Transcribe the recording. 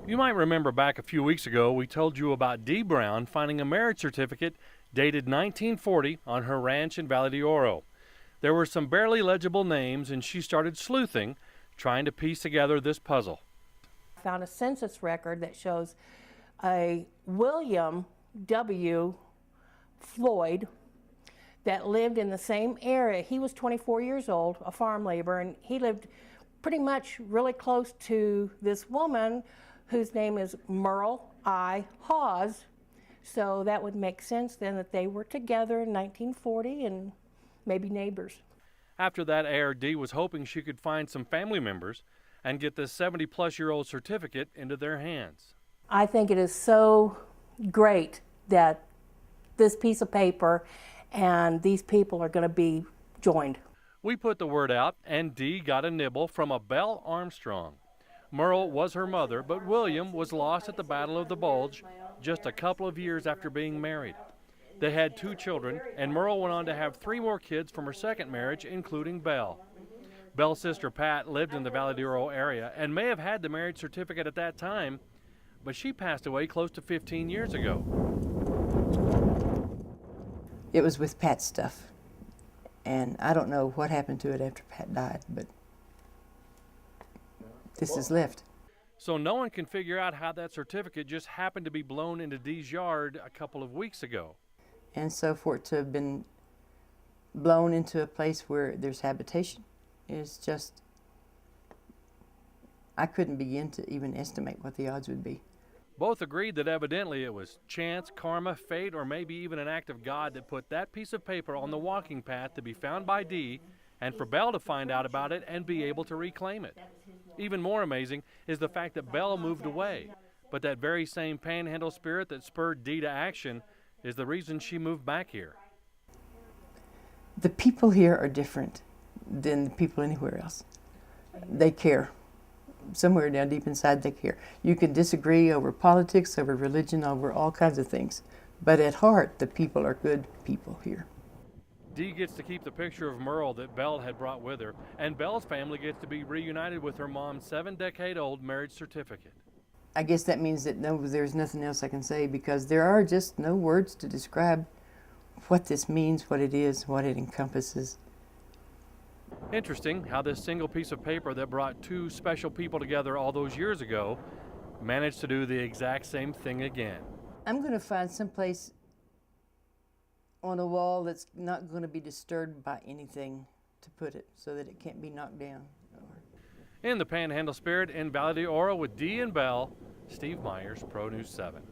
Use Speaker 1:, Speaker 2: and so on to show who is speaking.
Speaker 1: You might remember back a few weeks ago we told you about Dee Brown finding a marriage certificate dated 1940 on her ranch in Valle De Oro. There were some barely legible names and she started sleuthing, trying to piece together this puzzle.
Speaker 2: I found a census record that shows a William W. Floyd that lived in the same area. He was 24 years old, a farm laborer, and he lived pretty much really close to this woman whose name is Merle I. Hawes. So that would make sense then that they were together in 1940 and maybe neighbors.
Speaker 1: After that aired, Dee was hoping she could find some family members and get this 70-plus-year-old certificate into their hands.
Speaker 2: I think it is so great that this piece of paper and these people are going to be joined.
Speaker 1: We put the word out, and Dee got a nibble from a Belle Armstrong. Merle was her mother, but William was lost at the Battle of the Bulge just a couple of years after being married. They had 2 children, and Merle went on to have 3 more kids from her second marriage, including Belle. Belle's sister Pat lived in the Valle De Oro area and may have had the marriage certificate at that time, but she passed away close to 15 years ago.
Speaker 3: It was with Pat's stuff, and I don't know what happened to it after Pat died, but this is left.
Speaker 1: So no one can figure out how that certificate just happened to be blown into Dee's yard a couple of weeks ago.
Speaker 3: And so for it to have been blown into a place where there's habitation is just, I couldn't begin to even estimate what the odds would be.
Speaker 1: Both agreed that evidently it was chance, karma, fate, or maybe even an act of God that put that piece of paper on the walking path to be found by Dee, and for Belle to find out about it and be able to reclaim it. Even more amazing is the fact that Belle moved away, but that very same Panhandle Spirit that spurred Dee to action is the reason she moved back here.
Speaker 3: The people here are different than the people anywhere else. They care. Somewhere down deep inside they care. You can disagree over politics, over religion, over all kinds of things, but at heart the people are good people here.
Speaker 1: Dee gets to keep the picture of Merle that Belle had brought with her, and Belle's family gets to be reunited with her mom's 7-decade-old marriage certificate.
Speaker 3: I guess that means that there's nothing else I can say, because there are just no words to describe what this means, what it is, what it encompasses.
Speaker 1: Interesting how this single piece of paper that brought 2 special people together all those years ago managed to do the exact same thing again.
Speaker 3: I'm going to find someplace on a wall that's not going to be disturbed by anything to put it, so that it can't be knocked down.
Speaker 1: In the Panhandle Spirit in Valle De Oro with Dee and Belle, Steve Myers, Pro News 7.